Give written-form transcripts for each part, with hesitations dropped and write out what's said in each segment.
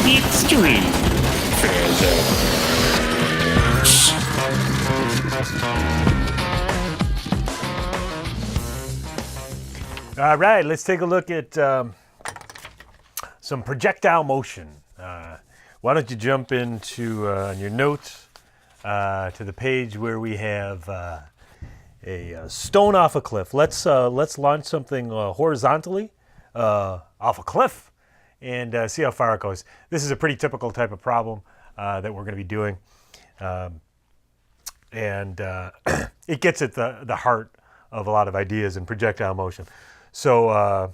Extreme physics. All right, let's take a look at some projectile motion. Why don't you jump into your notes to the page where we have a stone off a cliff. Let's launch something horizontally off a cliff and see how far it goes. This is a pretty typical type of problem that we're going to be doing, and it gets at the heart of a lot of ideas in projectile motion. So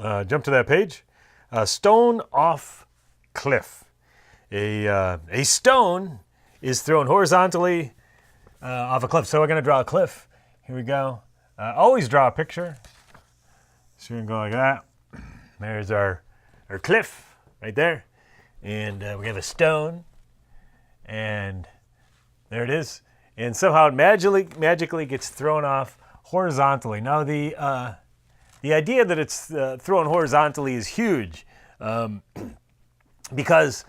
jump to that page. Stone off cliff. A stone is thrown horizontally off a cliff. So we're going to draw a cliff. Here we go. Always draw a picture. So we're going to go like that. There's our cliff right there. And we have a stone. And there it is. And somehow it magically gets thrown off horizontally. Now the idea that it's thrown horizontally is huge because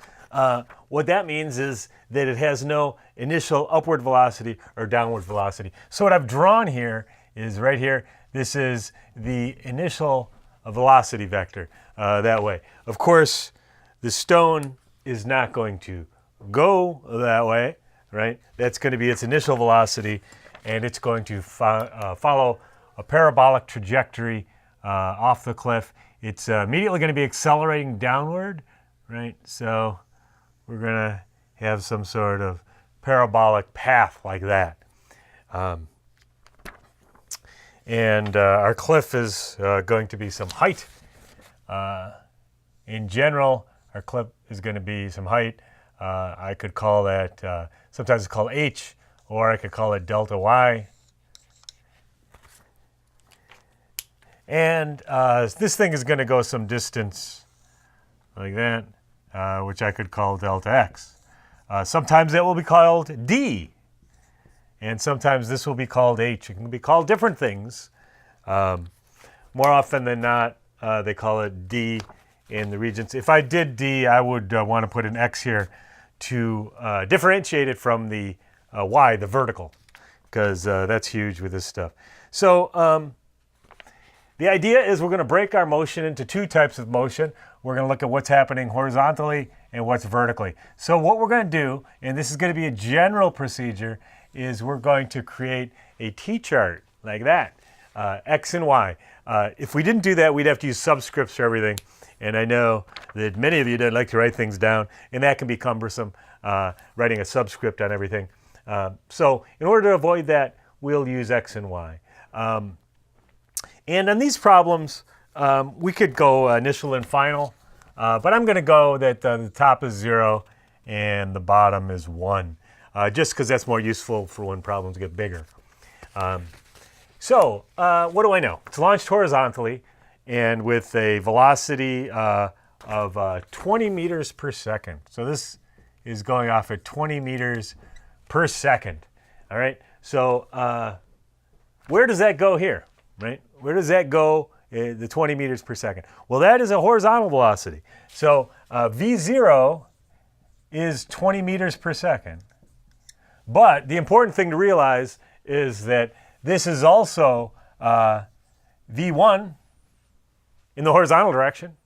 what that means is that it has no initial upward velocity or downward velocity. So what I've drawn here is right here. This is the initial velocity vector that way. Of course, the stone is not going to go that way, right? That's going to be its initial velocity, and it's going to follow a parabolic trajectory off the cliff. It's immediately going to be accelerating downward, right? So we're going to have some sort of parabolic path like that. And our cliff is going to be some height. In general, our cliff is going to be some height. I could call that, sometimes it's called h, or I could call it delta y. And this thing is going to go some distance like that, which I could call delta x. Sometimes that will be called d, and sometimes this will be called h. It can be called different things. More often than not, they call it d in the regions. If I did d, I would want to put an x here to differentiate it from the y, the vertical, because that's huge with this stuff. So the idea is we're going to break our motion into two types of motion. We're going to look at what's happening horizontally and what's vertically. So what we're going to do, and this is going to be a general procedure, is we're going to create a t-chart like that, x and y. If we didn't do that, we'd have to use subscripts for everything. And I know that many of you don't like to write things down, and that can be cumbersome, writing a subscript on everything. So in order to avoid that, we'll use x and y. And on these problems, we could go initial and final, but I'm going to go that the top is 0 and the bottom is 1, just because that's more useful for when problems get bigger. So what do I know? It's launched horizontally and with a velocity of 20 meters per second. So this is going off at 20 meters per second. All right. So where does that go here? Right? Where does that go, the 20 meters per second? Well, that is a horizontal velocity. So V0 is 20 meters per second. But the important thing to realize is that this is also V1 in the horizontal direction,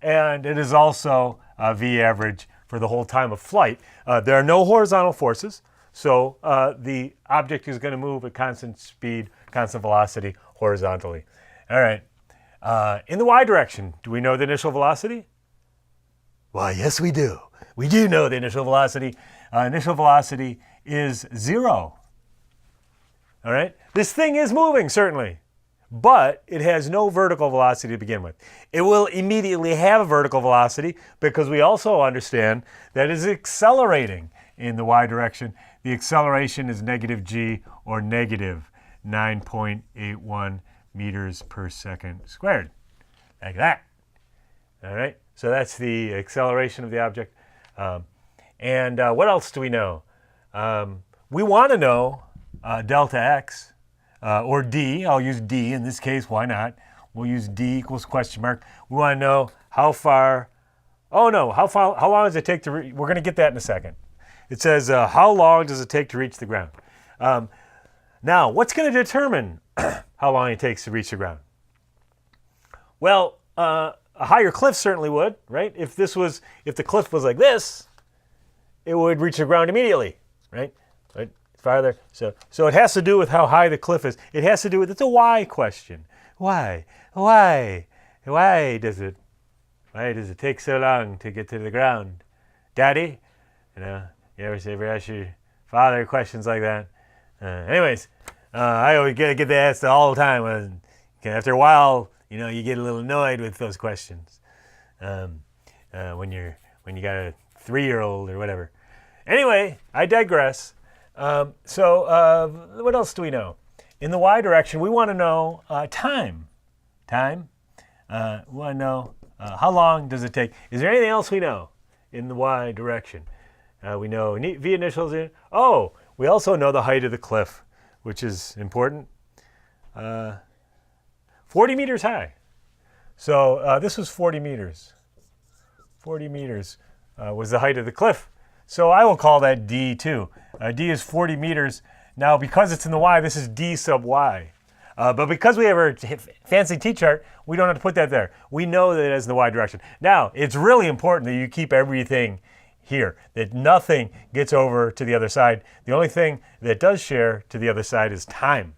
and it is also V average for the whole time of flight. There are no horizontal forces, so the object is going to move at constant speed, constant velocity horizontally. All right. In the y direction, do we know the initial velocity? Why, yes, we do. We do know the initial velocity. Initial velocity is 0. All right. This thing is moving, certainly, but it has no vertical velocity to begin with. It will immediately have a vertical velocity because we also understand that it is accelerating in the y direction. The acceleration is negative g, or negative 9.81 meters per second squared, like that. All right, so that's the acceleration of the object. And what else do we know? We want to know delta x, or d. I'll use d in this case, why not? We'll use d equals question mark. We want to know how far, how long does it take to reach? We're going to get that in a second. It says, how long does it take to reach the ground? Now, what's going to determine how long it takes to reach the ground? Well, a higher cliff certainly would, right? If the cliff was like this, it would reach the ground immediately, right? Farther. So it has to do with how high the cliff is. It has to do with, it's a why question. Why does it take so long to get to the ground? Daddy, you ever ask your father questions like that? Anyways, I always get that asked all the time. After a while, you get a little annoyed with those questions. When you got a 3-year-old or whatever. Anyway, I digress. What else do we know? In the y direction, we want to know time. We want to know how long does it take. Is there anything else we know in the y direction? We know v initials. We also know the height of the cliff, which is important. 40 meters high. So this was 40 meters. 40 meters was the height of the cliff. So I will call that D too. D is 40 meters. Now, because it's in the Y, this is D sub Y. But because we have our fancy T-chart, we don't have to put that there. We know that it is in the Y direction. Now, it's really important that you keep everything here, that nothing gets over to the other side. The only thing that does share to the other side is time.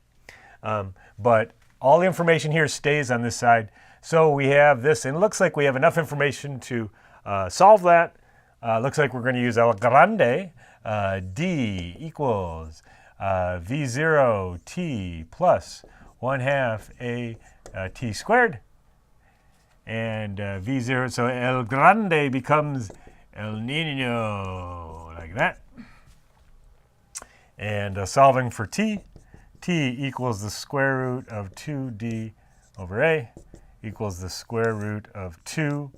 But all the information here stays on this side. So we have this, and it looks like we have enough information to solve that. Looks like we're going to use El Grande. D equals V0 T plus 1/2 A T squared. And V0, so El Grande becomes El Nino, like that. And solving for T equals the square root of 2D over A equals the square root of 2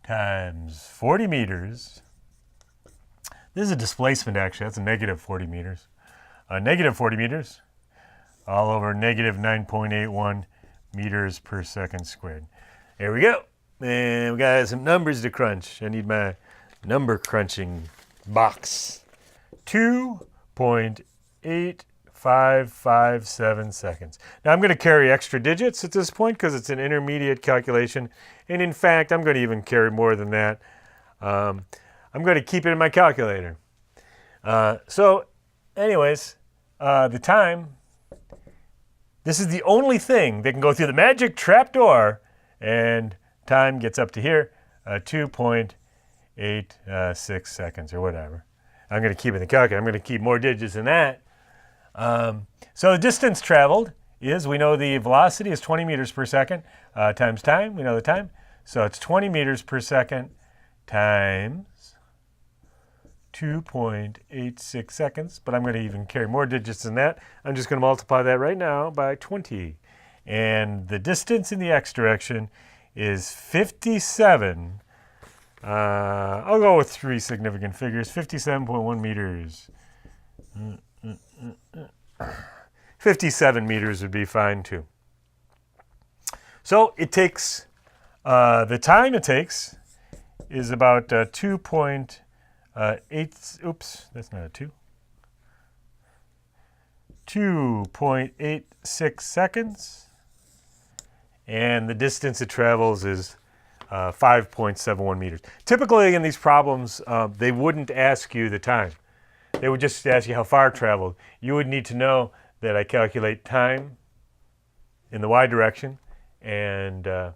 times 40 meters. This is a displacement, actually. That's a negative 40 meters. Negative 40 meters all over negative 9.81 meters per second squared. There we go. And we got some numbers to crunch. I need my number crunching box. 2.8557 seconds. Now I'm going to carry extra digits at this point because it's an intermediate calculation. And in fact, I'm going to even carry more than that. I'm going to keep it in my calculator. So anyways, the time, this is the only thing that can go through the magic trapdoor, and time gets up to here, 2.86 seconds or whatever. I'm going to keep it in the calculator. I'm going to keep more digits than that. So the distance traveled is, we know the velocity is 20 meters per second times time. We know the time. So it's 20 meters per second times 2.86 seconds. But I'm going to even carry more digits than that. I'm just going to multiply that right now by 20. And the distance in the x direction is 57. I'll go with 3 significant figures. 57.1 meters. 57 meters would be fine too. So it takes, the time it takes is about 2.8, oops, that's not a 2. 2.86 seconds. And the distance it travels is 5.71 meters. Typically in these problems, they wouldn't ask you the time. They would just ask you how far it traveled. You would need to know that I calculate time in the y direction, and I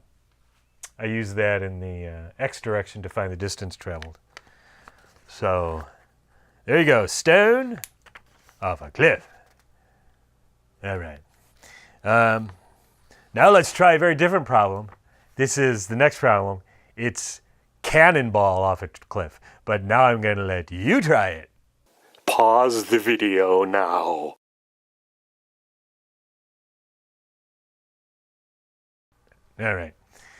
use that in the x direction to find the distance traveled. So there you go, stone off a cliff. All right. Now let's try a very different problem. This is the next problem. It's cannonball off a cliff. But now I'm going to let you try it. Pause the video now. All right.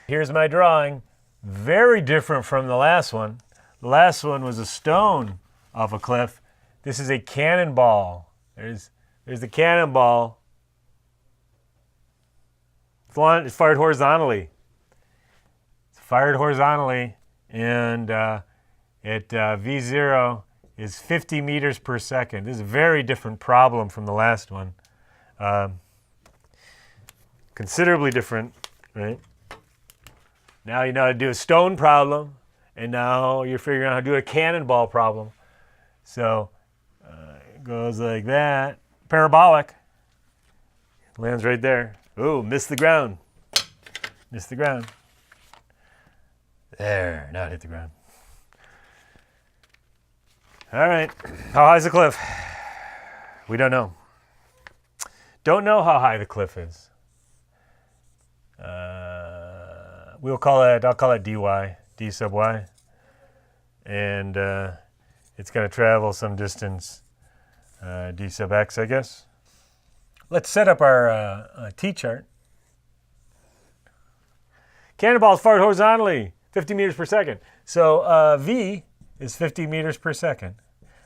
Here's my drawing. Very different from the last one. The last one was a stone off a cliff. This is a cannonball. There's the cannonball. It's fired horizontally. It's fired horizontally, and at V0 is 50 meters per second. This is a very different problem from the last one. Considerably different, right? Now you know how to do a stone problem, and now you're figuring out how to do a cannonball problem. So it goes like that. Parabolic. Lands right there. Ooh, missed the ground. Missed the ground. There, now it hit the ground. All right, how high is the cliff? We don't know. Don't know how high the cliff is. I'll call it dy, d sub y. And it's going to travel some distance, d sub x, I guess. Let's set up our t-chart. Cannonball is fired horizontally, 50 meters per second. So v is 50 meters per second.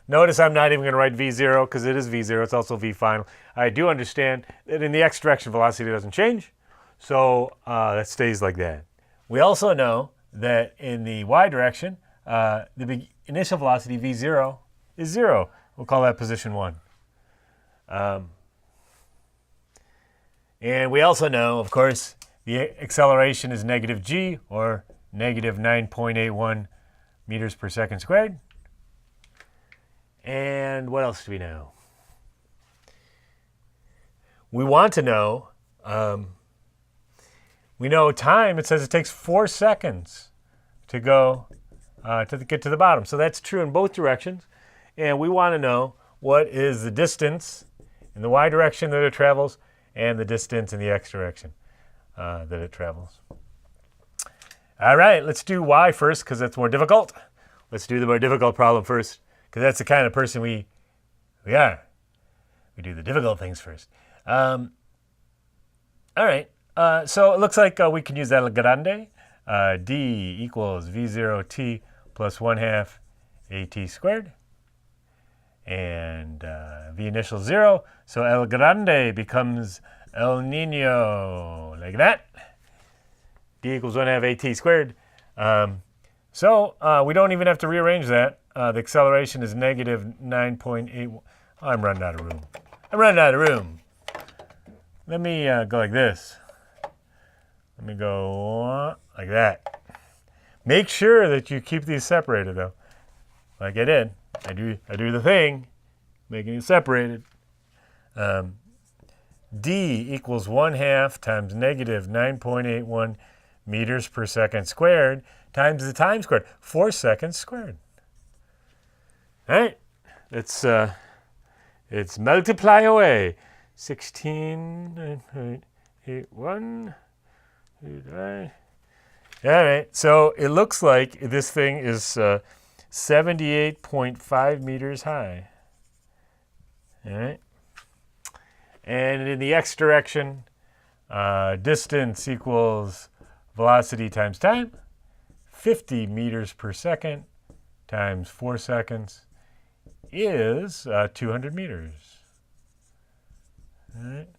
Notice I'm not even going to write v0 because it is v0. It's also v final. I do understand that in the x direction, velocity doesn't change. So that stays like that. We also know that in the y direction, the initial velocity v0 is 0. We'll call that position 1. And we also know, of course, the acceleration is negative g, or negative 9.81 meters per second squared. And what else do we know? We want to know, we know time. It says it takes 4 seconds to go to get to the bottom. So that's true in both directions. And we want to know what is the distance in the y direction that it travels and the distance in the x direction that it travels. All right, let's do y first because that's more difficult. Let's do the more difficult problem first because that's the kind of person we are. We do the difficult things first. All right, so it looks like we can use El Grande. D equals V0t plus 1/2 at squared. And V initial 0. So El Grande becomes El Nino, like that. D equals 1/2 at squared. So we don't even have to rearrange that. The acceleration is negative 9.8. Oh, I'm running out of room. I'm running out of room. Let me go like this. Let me go like that. Make sure that you keep these separated, though. Like I did. I do the thing, making it separated. D equals 1/2 times negative 9.81 meters per second squared times the time squared, 4 seconds squared. All right, let's multiply away. 16.81. All right, so it looks like this thing is 78.5 meters high. All right. And in the x direction, distance equals velocity times time. 50 meters per second times 4 seconds is 200 meters. All right.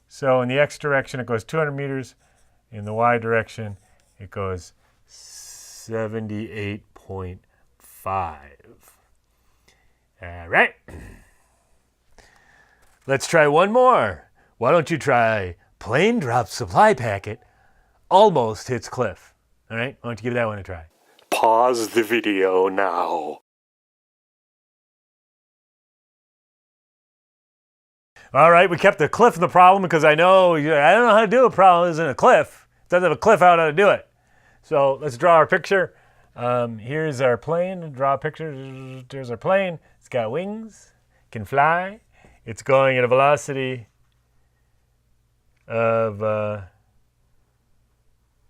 So in the x direction, it goes 200 meters. In the y direction, it goes 78.5. All right. Let's try one more. Why don't you try plane drop supply packet almost hits cliff? All right, why don't you give that one a try? Pause the video now. All right, we kept the cliff in the problem because I don't know how to do a problem that isn't a cliff. It doesn't have a cliff, I don't know how to do it. So let's draw our picture. Here's our plane. Draw a picture. There's our plane. It's got wings. Can fly. It's going at a velocity of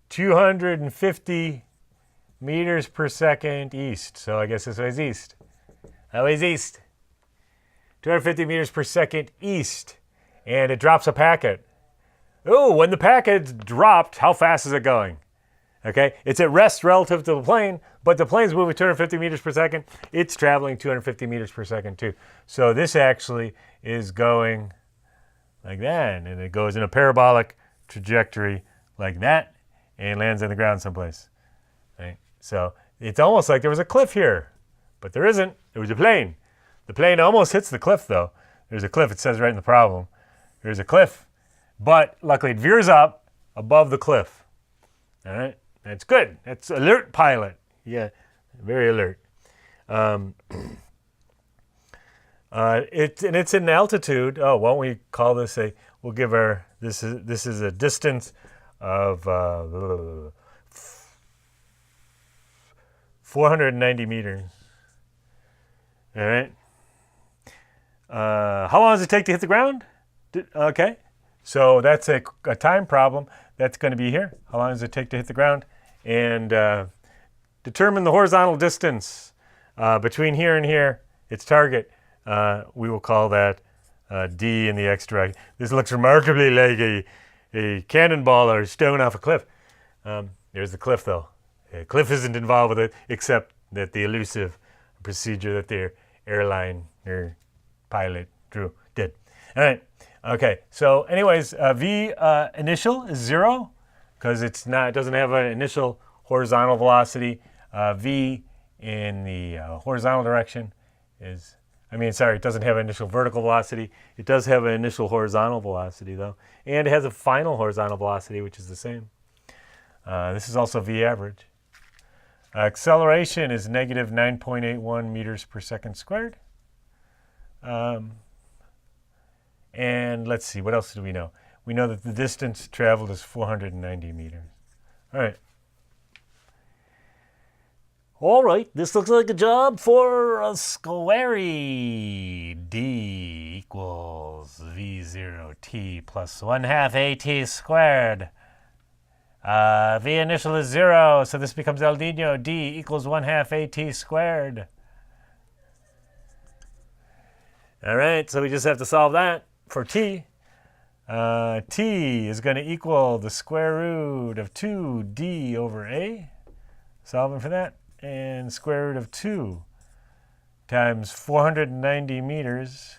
250 meters per second east. So I guess this way's east. That way's east. 250 meters per second east. And it drops a packet. Oh, when the packet's dropped, how fast is it going? Okay, it's at rest relative to the plane, but the plane's moving 250 meters per second. It's traveling 250 meters per second too. So this actually is going like that, and it goes in a parabolic trajectory like that and lands on the ground someplace. Right? So it's almost like there was a cliff here, but there isn't. There was a plane. The plane almost hits the cliff, though. There's a cliff. It says right in the problem. There's a cliff, but luckily it veers up above the cliff. All right, that's good. That's alert pilot. Yeah, very alert. It's in altitude. Oh, why don't we call this a? We'll give our this is a distance of 490 meters. All right. How long does it take to hit the ground? Okay, so that's a time problem. That's going to be here. How long does it take to hit the ground? And determine the horizontal distance between here and here, its target. We will call that D in the x direction. This looks remarkably like a cannonball or a stone off a cliff. There's the cliff, though. The cliff isn't involved with it, except that the elusive procedure that their airline or pilot did. All right. Okay. So, anyways, V initial is 0 because it doesn't have an initial horizontal velocity. V in the horizontal direction is, it doesn't have an initial vertical velocity. It does have an initial horizontal velocity, though, and it has a final horizontal velocity, which is the same. This is also V average. Acceleration is negative 9.81 meters per second squared. And let's see, what else do we know? We know that the distance traveled is 490 meters. All right. All right, this looks like a job for a squarey. D equals V0t plus 1/2 AT squared. V initial is 0, so this becomes El Nino. D equals 1/2 AT squared. All right, so we just have to solve that for t. T is going to equal the square root of 2d over a. Solving for that. And square root of 2 times 490 meters.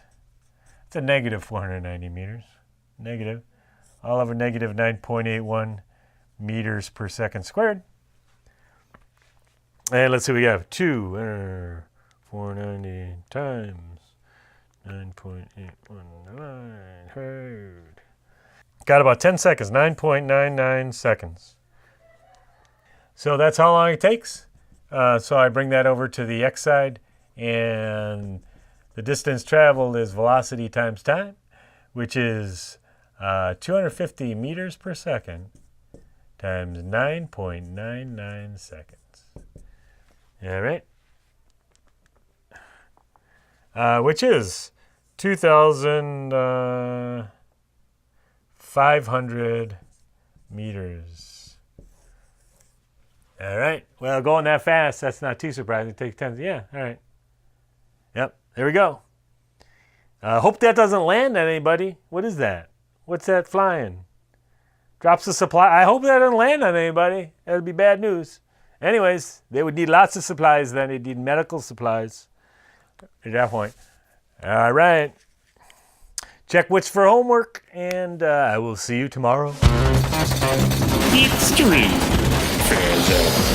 It's a negative 490 meters. Negative. All over negative 9.81 meters per second squared. And let's see what we have. 490 times 9.819. Got about 10 seconds. 9.99 seconds. So that's how long it takes. So I bring that over to the x side, and the distance traveled is velocity times time, which is 250 meters per second times 9.99 seconds. All right. Which is 2,500 meters. All right. Well, going that fast, that's not too surprising. It takes 10. Yeah. All right. Yep. There we go. Hope that doesn't land on anybody. What is that? What's that flying? Drops the supply. I hope that doesn't land on anybody. That would be bad news. Anyways, they would need lots of supplies then. They'd need medical supplies at that point. All right. Check which for homework, and I will see you tomorrow. History. Physics.